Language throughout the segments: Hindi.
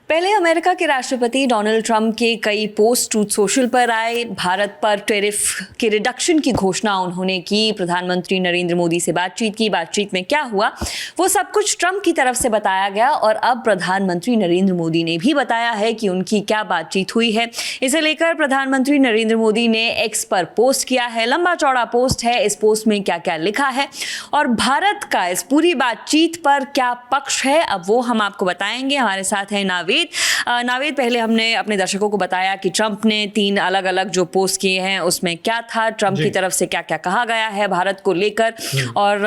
पहले अमेरिका के राष्ट्रपति डोनाल्ड ट्रंप के कई पोस्ट ट्रूथ सोशल पर आए। भारत पर टैरिफ के रिडक्शन की घोषणा उन्होंने की। प्रधानमंत्री नरेंद्र मोदी से बातचीत की। बातचीत में क्या हुआ वो सब कुछ ट्रंप की तरफ से बताया गया और अब प्रधानमंत्री नरेंद्र मोदी ने भी बताया है कि उनकी क्या बातचीत हुई है। इसे लेकर प्रधानमंत्री नरेंद्र मोदी ने एक्स पर पोस्ट किया है। लंबा चौड़ा पोस्ट है। इस पोस्ट में क्या क्या लिखा है और भारत का इस पूरी बातचीत पर क्या पक्ष है, अब वो हम आपको बताएंगे। हमारे साथ है नावेद। पहले हमने अपने दर्शकों को बताया कि ट्रंप ने 3 अलग अलग जो पोस्ट किए हैं उसमें क्या था, ट्रंप की तरफ से क्या क्या कहा गया है भारत को लेकर और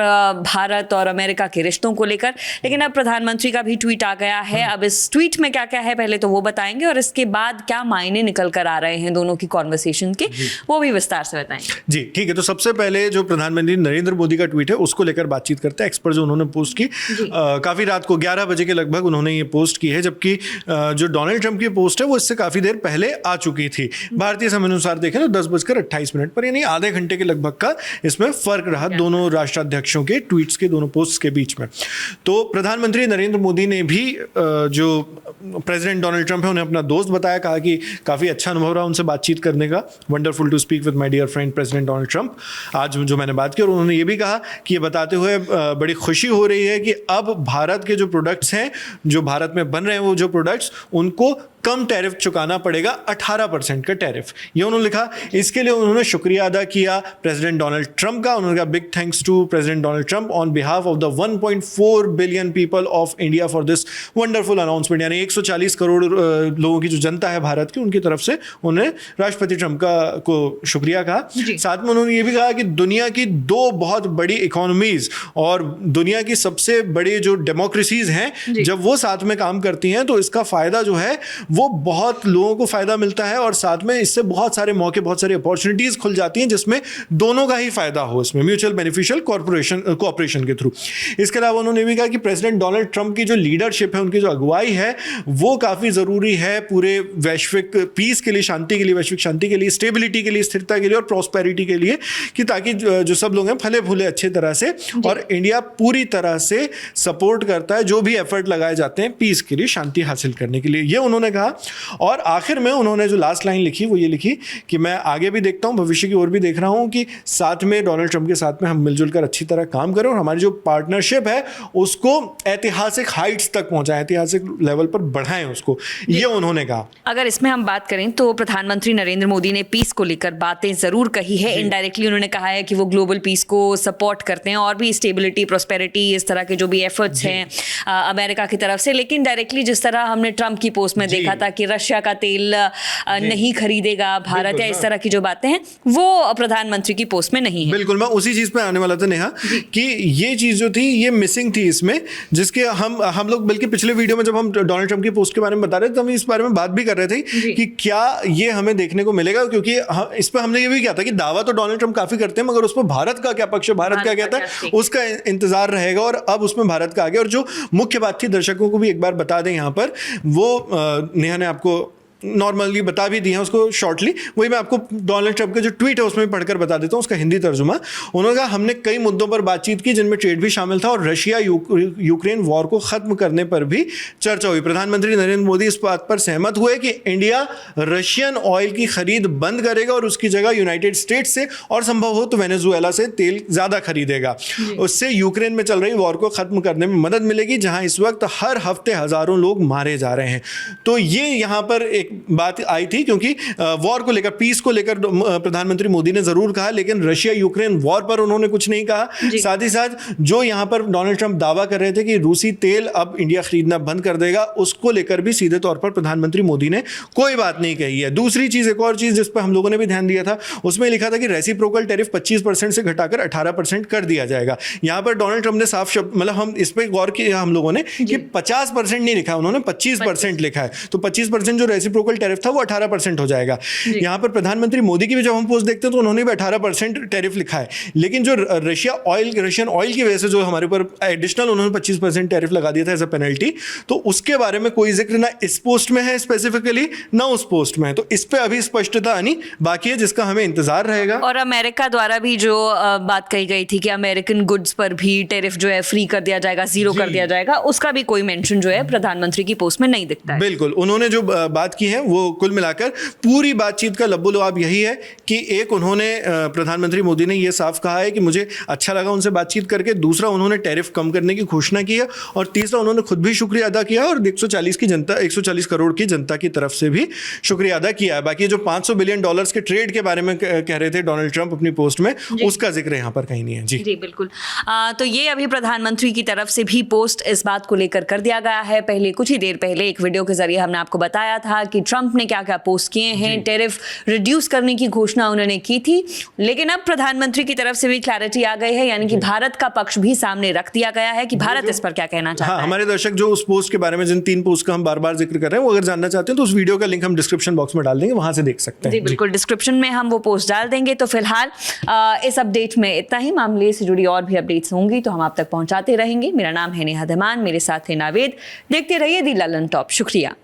भारत और अमेरिका के रिश्तों को लेकर। लेकिन अब प्रधानमंत्री का भी ट्वीट आ गया है। अब इस ट्वीट में क्या क्या है पहले तो वो बताएंगे और इसके बाद क्या मायने निकल कर आ रहे हैं दोनों की कॉन्वर्सेशन के, वो भी विस्तार से बताएंगे। जी ठीक है, तो सबसे पहले जो प्रधानमंत्री नरेंद्र मोदी का ट्वीट है उसको लेकर बातचीत करते हैं। एक्स पर जो उन्होंने पोस्ट की काफी रात को 11 बजे के लगभग उन्होंने ये पोस्ट की है, जबकि जो डोनाल्ड ट्रंप की पोस्ट है वो इससे काफी देर पहले आ चुकी थी। भारतीय समय अनुसार देखें तो 10:28 पर, यानी आधे घंटे के लगभग का इसमें फर्क रहा दोनों राष्ट्राध्यक्षों के ट्वीट्स के, दोनों पोस्ट्स के बीच में। तो प्रधानमंत्री नरेंद्र मोदी ने भी जो प्रेसिडेंट डोनाल्ड ट्रंप है उन्हें अपना दोस्त बताया, कहा कि काफी अच्छा अनुभव रहा उनसे बातचीत करने का। Wonderful to speak with my dear friend president Donald Trump, आज जो मैंने बात की। और उन्होंने ये भी कहा कि ये बताते हुए बड़ी खुशी हो रही है कि अब भारत के जो प्रोडक्ट्स हैं, जो भारत में बन रहे हैं वो जो प्रोडक्ट्स, उनको कम टैरिफ चुकाना पड़ेगा, 18% का टैरिफ, ये उन्होंने लिखा। इसके लिए उन्होंने शुक्रिया अदा किया प्रेसिडेंट डोनाल्ड ट्रंप का। उन्होंने कहा big thanks to president Donald Trump on behalf of the 1.4 billion people of India for this wonderful announcement. यानी 140 करोड़ लोगों की जो जनता है भारत की, उनकी तरफ से उन्होंने राष्ट्रपति ट्रंप को शुक्रिया कहा। साथ में उन्होंने ये भी कहा कि दुनिया की 2 बहुत बड़ी इकोनॉमीज और दुनिया की सबसे बड़ी जो डेमोक्रेसीज हैं, जब वो साथ में काम करती हैं तो इसका फायदा जो है वो बहुत लोगों को फायदा मिलता है और साथ में इससे बहुत सारे मौके, बहुत सारी अपॉर्चुनिटीज खुल जाती हैं जिसमें दोनों का ही फायदा हो, इसमें म्यूचुअल बेनिफिशियल कोऑपरेशन के थ्रू। इसके अलावा उन्होंने भी कहा कि प्रेसिडेंट डोनाल्ड ट्रंप की जो लीडरशिप है, उनकी जो अगुवाई है, वो काफी जरूरी है पूरे वैश्विक पीस के लिए, शांति के लिए, वैश्विक शांति के लिए, स्टेबिलिटी के लिए, स्थिरता के लिए और प्रॉस्पेरिटी के लिए, कि ताकि जो सब लोग हैं फले फूले अच्छे तरह से। और इंडिया पूरी तरह से सपोर्ट करता है जो भी एफर्ट लगाए जाते हैं पीस के लिए, शांति हासिल करने के लिए, ये उन्होंने कहा। और आखिर में उन्होंने जो लास्ट लाइन लिखी वो ये लिखी कि मैं आगे भी देखता हूं, भविष्य की ओर भी देख रहा हूं कि साथ में डोनाल्ड ट्रंप के साथ में हम मिलजुल कर अच्छी तरह काम करें और हमारी जो पार्टनरशिप है उसको ऐतिहासिक हाइट्स तक पहुंचाएं, ऐतिहासिक लेवल पर बढ़ाएं उसको, ये उन्होंने कहा। अगर इसमें हम बात करें तो प्रधानमंत्री नरेंद्र मोदी ने पीस को लेकर बातें जरूर कही है। इनडायरेक्टली उन्होंने कहा है कि वो ग्लोबल पीस को सपोर्ट करते हैं और भी स्टेबिलिटी, प्रॉस्पेरिटी, इस तरह के जो भी एफर्ट्स हैं अमेरिका की तरफ से। लेकिन डायरेक्टली जिस तरह हमने ट्रंप की पोस्ट में देखा था कि रशिया का तेल नहीं खरीदेगा भारत, या इस तरह की जो बातें हैं वो प्रधानमंत्री की पोस्ट में नहीं है। बिल्कुल, मैं उसी चीज पे आने वाला था नेहा, कि ये चीज जो थी ये मिसिंग थी इसमें, जिसके हम लोग बल्कि पिछले वीडियो में जब हम डोनाल्ड ट्रंप की पोस्ट के बारे में बता रहे थे तो हम इस बारे में बात भी कर रहे थे कि क्या ये हमें देखने को मिलेगा, क्योंकि इस पर हमने ये भी किया था कि दावा तो डोनाल्ड ट्रंप काफी करते हैं मगर उस पर भारत का क्या पक्ष है, भारत क्या कहता है, उसका इंतजार रहेगा। और अब उसमें भारत का आ गया। और जो मुख्य बात थी, दर्शकों को भी एक बार बता दें यहाँ पर, वो नेहा ने आपको नॉर्मली बता भी दी है उसको शॉर्टली, वही मैं आपको डोनाल्ड ट्रंप का जो ट्वीट है उसमें पढ़कर बता देता हूँ, उसका हिंदी तर्जुमा। उन्होंने कहा हमने कई मुद्दों पर बातचीत की जिनमें ट्रेड भी शामिल था और रशिया यूक्रेन वॉर को खत्म करने पर भी चर्चा हुई। प्रधानमंत्री नरेंद्र मोदी इस बात पर सहमत हुए कि इंडिया रशियन ऑयल की खरीद बंद करेगा और उसकी जगह यूनाइटेड स्टेट्स से और संभव हो तो वेनेजुएला से तेल ज्यादा खरीदेगा। उससे यूक्रेन में चल रही वॉर को खत्म करने में मदद मिलेगी, जहां इस वक्त हर हफ्ते हजारों लोग मारे जा रहे हैं। तो ये यहाँ पर एक बात आई थी, क्योंकि वॉर को लेकर, पीस को लेकर प्रधानमंत्री मोदी ने जरूर कहा, लेकिन रशिया यूक्रेन वॉर पर उन्होंने कुछ नहीं कहा। साथ ही साथ जो यहां पर डोनाल्ड ट्रंप दावा कर रहे थे कि रूसी तेल अब इंडिया खरीदना बंद कर देगा, उसको लेकर भी सीधे तौर पर प्रधानमंत्री मोदी ने कोई बात नहीं कही है। दूसरी चीज, एक और चीज जिस पर हम लोगों ने भी ध्यान दिया था, उसमें लिखा था कि रेसिप्रोकल टैरिफ 25% से घटाकर 18% कर दिया जाएगा। यहां पर डोनाल्ड ट्रंप ने साफ शब्द, मतलब हम इस पर गौर किया हम लोगों ने कि 50% नहीं लिखा, उन्होंने 25% लिखा है। तो 25% जो रेसिप्रोकल रेसिप्रोकल टैरिफ था वो 18% हो जाएगा। यहाँ पर प्रधानमंत्री मोदी की भी जब हम पोस्ट देखते हैं तो उन्होंने भी 18% टैरिफ लिखा है, लेकिन जो रशियन ऑयल की वजह से जो हमारे ऊपर एडिशनल उन्होंने 25% टैरिफ लगा दिया था एज अ पेनल्टी, तो उसके बारे में कोई जिक्र ना इस पोस्ट में है स्पेसिफिकली ना उस पोस्ट में है। तो इस पे अभी स्पष्टता आनी बाकी है, जिसका हमें इंतजार रहेगा। और अमेरिका द्वारा भी जो बात कही गई थी कि अमेरिकन गुड्स पर भी टैरिफ जो है फ्री कर दिया जाएगा, जीरो कर दिया जाएगा, उसका भी कोई मेंशन जो है प्रधानमंत्री की पोस्ट में नहीं दिखता है। बिल्कुल, उन्होंने जो बात की है वो कुल मिलाकर पूरी बातचीत का लब्बो लुआब यही है कि एक उन्होंने प्रधानमंत्री मोदी ने ये साफ कहा है कि मुझे अच्छा लगा उनसे बातचीत करके, दूसरा उन्होंने टैरिफ कम करने की घोषणा की है, और तीसरा उन्होंने खुद भी शुक्रिया अदा किया और 140 करोड़ की जनता की तरफ से भी शुक्रिया अदा किया है। बाकी जो $500 बिलियन के ट्रेड के बारे में कह रहे थे डोनाल्ड ट्रंप अपनी पोस्ट में, उसका जिक्र यहाँ पर कहीं नहीं है। जी बिल्कुल। तो ये अभी प्रधानमंत्री की तरफ से भी पोस्ट इस बात को लेकर कर दिया गया है। पहले कुछ ही देर पहले एक वीडियो के जरिए हमने आपको बताया था कि ट्रंप ने क्या क्या पोस्ट किए हैं, टैरिफ रिड्यूस करने की घोषणा उन्होंने की थी, लेकिन अब प्रधानमंत्री की तरफ से भी क्लैरिटी आ गई है, यानी कि भारत का पक्ष भी सामने रख दिया गया है कि भारत इस पर क्या कहना चाहता है। हमारे दर्शक जो उस पोस्ट के बारे में, जिन 3 पोस्ट का हम बार बार जिक्र कर रहे हैं, वो अगर जानना चाहते हैं तो उस वीडियो का लिंक हम डिस्क्रिप्शन बॉक्स में डाल देंगे, वहां से देख सकते हैं। जी बिल्कुल, डिस्क्रिप्शन में हम वो पोस्ट डाल देंगे। तो फिलहाल इस अपडेट में इतना ही। मामले से जुड़ी और भी अपडेट्स होंगी तो हम आप तक पहुंचाते रहेंगे। मेरा नाम है नेहा धमान, मेरे साथ है नावेद। देखते रहिए दी ललन टॉप। शुक्रिया।